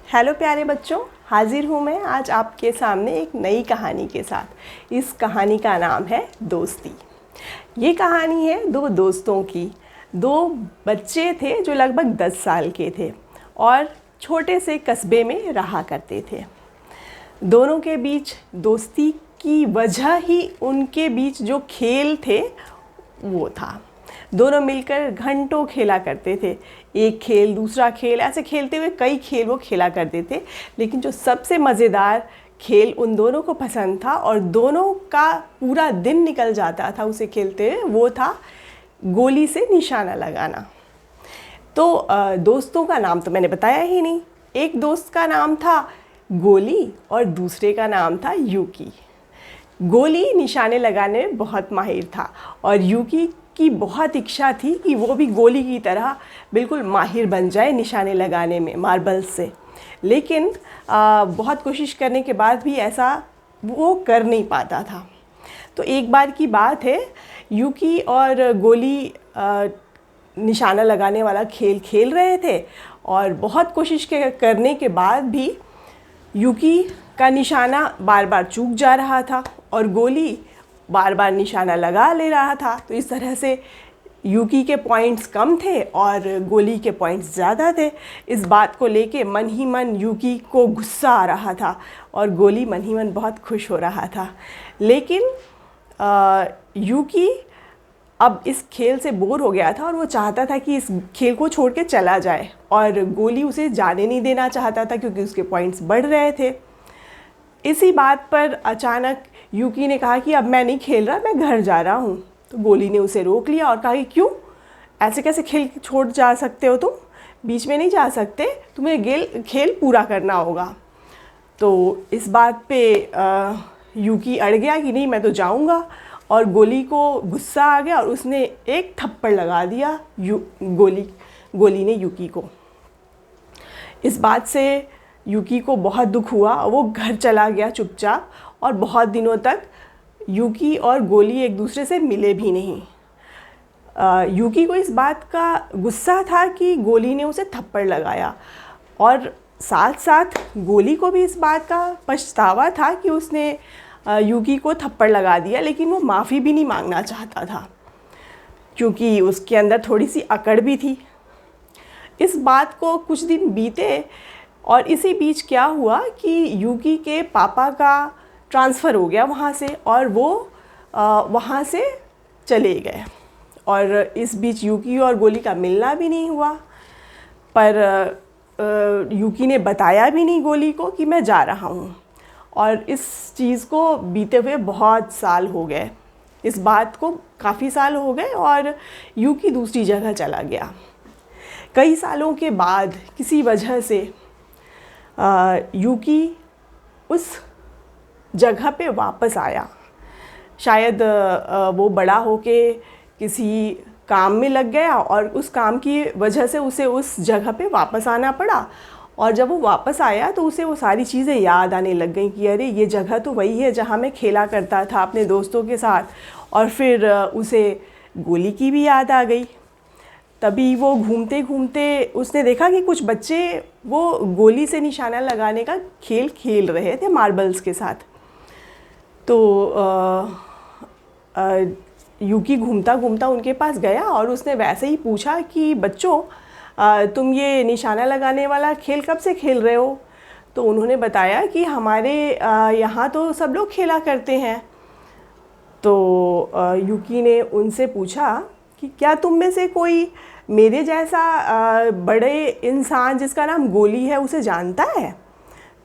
Hello प्यारे बच्चों, हाजिर हूँ मैं आज आपके सामने एक नई कहानी के साथ। इस कहानी का नाम है दोस्ती। ये कहानी है दो दोस्तों की। दो बच्चे थे जो लगभग 10 साल के थे और छोटे से कस्बे में रहा करते थे। दोनों के बीच दोस्ती की वजह ही उनके बीच जो खेल थे वो था। दोनों मिलकर घंटों खेला करते थे, एक खेल दूसरा खेल, ऐसे खेलते हुए कई खेल वो खेला करते थे। लेकिन जो सबसे मज़ेदार खेल उन दोनों को पसंद था और दोनों का पूरा दिन निकल जाता था उसे खेलते हुए, वो था गोली से निशाना लगाना। तो दोस्तों का नाम तो मैंने बताया ही नहीं। एक दोस्त का नाम था गोली और दूसरे का नाम था यूकी। गोली निशाने लगाने में बहुत माहिर था और यूकी की बहुत इच्छा थी कि वो भी गोली की तरह बिल्कुल माहिर बन जाए निशाने लगाने में मार्बल्स से। लेकिन बहुत कोशिश करने के बाद भी ऐसा वो कर नहीं पाता था। तो एक बार की बात है, यूकी और गोली निशाना लगाने वाला खेल खेल रहे थे और बहुत कोशिश करने के बाद भी यूकी का निशाना बार बार चूक जा रहा था और गोली बार बार निशाना लगा ले रहा था। तो इस तरह से यूकी के पॉइंट्स कम थे और गोली के पॉइंट्स ज़्यादा थे। इस बात को लेके मन ही मन यूकी को गुस्सा आ रहा था और गोली मन ही मन बहुत खुश हो रहा था। लेकिन यूकी अब इस खेल से बोर हो गया था और वो चाहता था कि इस खेल को छोड़ के चला जाए और गोली उसे जाने नहीं देना चाहता था क्योंकि उसके पॉइंट्स बढ़ रहे थे। इसी बात पर अचानक यूकी ने कहा कि अब मैं नहीं खेल रहा, मैं घर जा रहा हूँ। तो गोली ने उसे रोक लिया और कहा कि क्यों, ऐसे कैसे खेल छोड़ जा सकते हो, तुम बीच में नहीं जा सकते, तुम्हें खेल पूरा करना होगा। तो इस बात पे यूकी अड़ गया कि नहीं, मैं तो जाऊँगा। और गोली को गुस्सा आ गया और उसने एक थप्पड़ लगा दिया गोली ने यूकी को। इस बात से यूकी को बहुत दुख हुआ। वो घर चला गया चुपचाप और बहुत दिनों तक यूकी और गोली एक दूसरे से मिले भी नहीं। यूकी को इस बात का गुस्सा था कि गोली ने उसे थप्पड़ लगाया और साथ साथ गोली को भी इस बात का पछतावा था कि उसने यूकी को थप्पड़ लगा दिया। लेकिन वो माफ़ी भी नहीं मांगना चाहता था क्योंकि उसके अंदर थोड़ी सी अकड़ भी थी। इस बात को कुछ दिन बीते और इसी बीच क्या हुआ कि यूकी के पापा का ट्रांसफ़र हो गया वहाँ से और वो वहाँ से चले गए और इस बीच यूकी और गोली का मिलना भी नहीं हुआ। पर यूकी ने बताया भी नहीं गोली को कि मैं जा रहा हूँ और इस चीज़ को बीते हुए बहुत साल हो गए। इस बात को काफ़ी साल हो गए और यूकी दूसरी जगह चला गया। कई सालों के बाद किसी वजह से यूकी उस जगह पे वापस आया। शायद वो बड़ा होके किसी काम में लग गया और उस काम की वजह से उसे उस जगह पे वापस आना पड़ा। और जब वो वापस आया तो उसे वो सारी चीज़ें याद आने लग गई कि अरे ये जगह तो वही है जहाँ मैं खेला करता था अपने दोस्तों के साथ। और फिर उसे गोली की भी याद आ गई। तभी वो घूमते घूमते उसने देखा कि कुछ बच्चे वो गोली से निशाना लगाने का खेल खेल रहे थे मार्बल्स के साथ। तो यूकी घूमता घूमता उनके पास गया और उसने वैसे ही पूछा कि बच्चों, तुम ये निशाना लगाने वाला खेल कब से खेल रहे हो? तो उन्होंने बताया कि हमारे यहाँ तो सब लोग खेला करते हैं। तो यूकी ने उनसे पूछा कि क्या तुम में से कोई मेरे जैसा बड़े इंसान जिसका नाम गोली है उसे जानता है?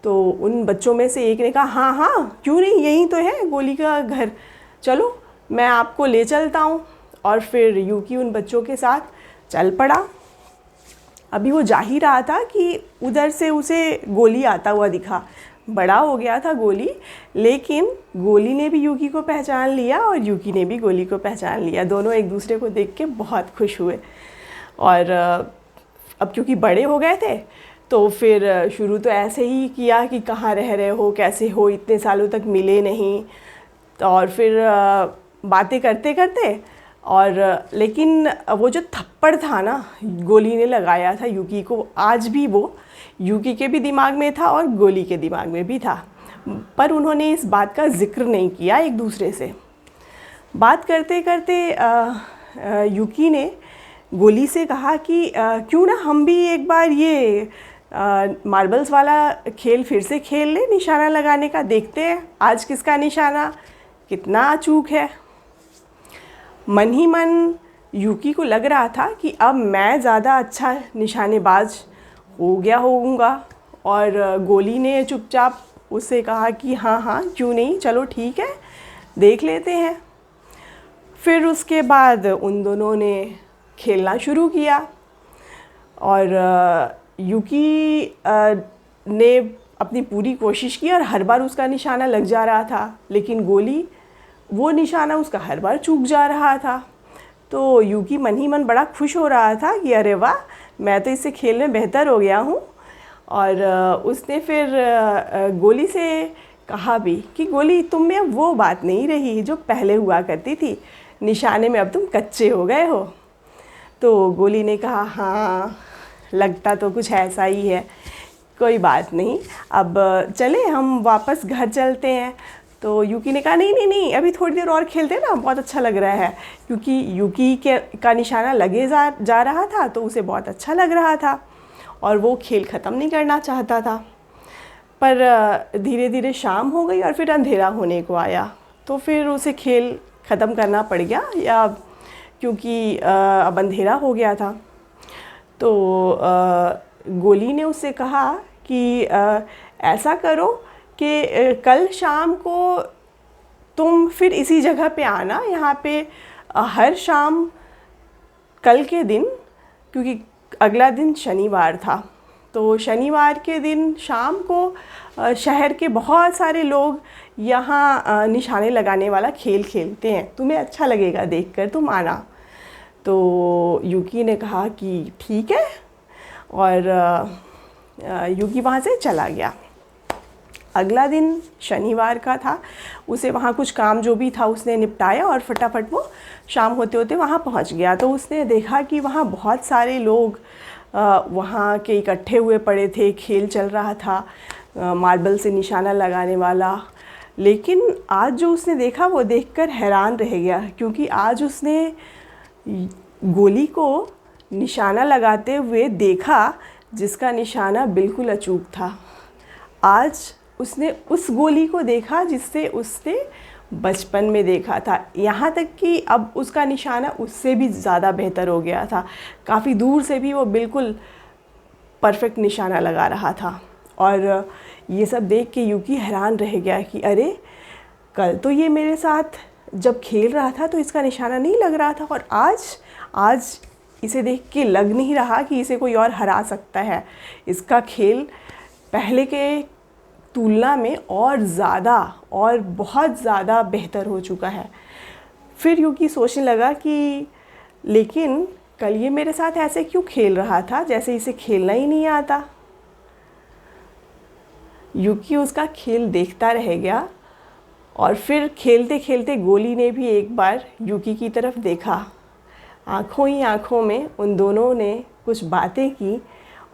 तो उन बच्चों में से एक ने कहा हाँ हाँ, क्यों नहीं, यहीं तो है गोली का घर, चलो मैं आपको ले चलता हूँ। और फिर यूकी उन बच्चों के साथ चल पड़ा। अभी वो जा ही रहा था कि उधर से उसे गोली आता हुआ दिखा। बड़ा हो गया था गोली, लेकिन गोली ने भी यूकी को पहचान लिया और यूकी ने भी गोली को पहचान लिया। दोनों एक दूसरे को देख के बहुत खुश हुए। और अब क्योंकि बड़े हो गए थे तो फिर शुरू तो ऐसे ही किया कि कहाँ रह रहे हो, कैसे हो, इतने सालों तक मिले नहीं। और फिर बातें करते करते और लेकिन वो जो थप्पड़ था ना गोली ने लगाया था यूकी को, आज भी वो यूकी के भी दिमाग में था और गोली के दिमाग में भी था, पर उन्होंने इस बात का जिक्र नहीं किया एक दूसरे से। बात करते करते यूकी ने गोली से कहा कि क्यों ना हम भी एक बार ये मार्बल्स वाला खेल फिर से खेल ले, निशाना लगाने का, देखते हैं आज किसका निशाना कितना अचूक है। मन ही मन यूकी को लग रहा था कि अब मैं ज़्यादा अच्छा निशानेबाज हो गया होऊंगा, और गोली ने चुपचाप उससे कहा कि हाँ हाँ क्यों नहीं, चलो ठीक है देख लेते हैं। फिर उसके बाद उन दोनों ने खेलना शुरू किया और यूकी ने अपनी पूरी कोशिश की और हर बार उसका निशाना लग जा रहा था, लेकिन गोली वो निशाना उसका हर बार चूक जा रहा था। तो यूकी मन ही मन बड़ा खुश हो रहा था कि अरे वाह, मैं तो इससे खेल में बेहतर हो गया हूँ। और उसने फिर गोली से कहा भी कि गोली, तुम में अब वो बात नहीं रही जो पहले हुआ करती थी, निशाने में अब तुम कच्चे हो गए हो। तो गोली ने कहा हाँ लगता तो कुछ ऐसा ही है, कोई बात नहीं, अब चले हम वापस घर चलते हैं। तो यूकी ने कहा नहीं नहीं नहीं, अभी थोड़ी देर और खेलते हैं ना, बहुत अच्छा लग रहा है, क्योंकि यूकी का निशाना लगे जा रहा था तो उसे बहुत अच्छा लग रहा था और वो खेल ख़त्म नहीं करना चाहता था। पर धीरे धीरे शाम हो गई और फिर अंधेरा होने को आया, तो फिर उसे खेल ख़त्म करना पड़ गया, या क्योंकि अब अंधेरा हो गया था। तो गोली ने उससे कहा कि ऐसा करो कि कल शाम को तुम फिर इसी जगह पे आना, यहाँ पे हर शाम कल के दिन, क्योंकि अगला दिन शनिवार था, तो शनिवार के दिन शाम को शहर के बहुत सारे लोग यहाँ निशाने लगाने वाला खेल खेलते हैं, तुम्हें अच्छा लगेगा देखकर, तुम आना। तो यूकी ने कहा कि ठीक है, और यूकी वहाँ से चला गया। अगला दिन शनिवार का था, उसे वहाँ कुछ काम जो भी था उसने निपटाया और फटाफट वो शाम होते होते वहाँ पहुँच गया। तो उसने देखा कि वहाँ बहुत सारे लोग वहाँ के इकट्ठे हुए पड़े थे, खेल चल रहा था मार्बल से निशाना लगाने वाला। लेकिन आज जो उसने देखा वो देखकर हैरान रह गया, क्योंकि आज उसने गोली को निशाना लगाते हुए देखा जिसका निशाना बिल्कुल अचूक था। आज उसने उस गोली को देखा जिससे उसने बचपन में देखा था, यहाँ तक कि अब उसका निशाना उससे भी ज़्यादा बेहतर हो गया था, काफ़ी दूर से भी वो बिल्कुल परफेक्ट निशाना लगा रहा था। और ये सब देख के यूकी हैरान रह गया कि अरे, कल तो ये मेरे साथ जब खेल रहा था तो इसका निशाना नहीं लग रहा था, और आज इसे देख के लग नहीं रहा कि इसे कोई और हरा सकता है। इसका खेल पहले के तुलना में और ज़्यादा और बहुत ज़्यादा बेहतर हो चुका है। फिर यूकी सोचने लगा कि लेकिन कल ये मेरे साथ ऐसे क्यों खेल रहा था जैसे इसे खेलना ही नहीं आता। यूकी उसका खेल देखता रह गया, और फिर खेलते खेलते गोली ने भी एक बार यूकी की तरफ देखा। आँखों ही आँखों में उन दोनों ने कुछ बातें की,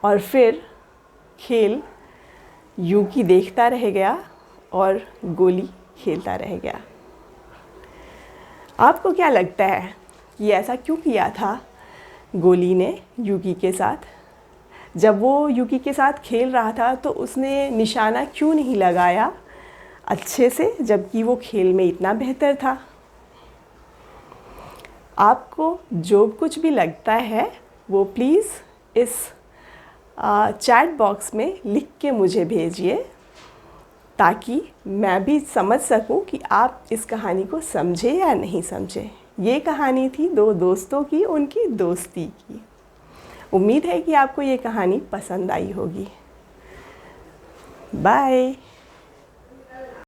और फिर खेल यूकी देखता रह गया और गोली खेलता रह गया। आपको क्या लगता है कि ऐसा क्यों किया था गोली ने यूकी के साथ? जब वो यूकी के साथ खेल रहा था तो उसने निशाना क्यों नहीं लगाया अच्छे से, जबकि वो खेल में इतना बेहतर था? आपको जो कुछ भी लगता है वो प्लीज़ इस चैट बॉक्स में लिख के मुझे भेजिए, ताकि मैं भी समझ सकूं कि आप इस कहानी को समझे या नहीं समझे। ये कहानी थी दो दोस्तों की, उनकी दोस्ती की। उम्मीद है कि आपको ये कहानी पसंद आई होगी। बाय।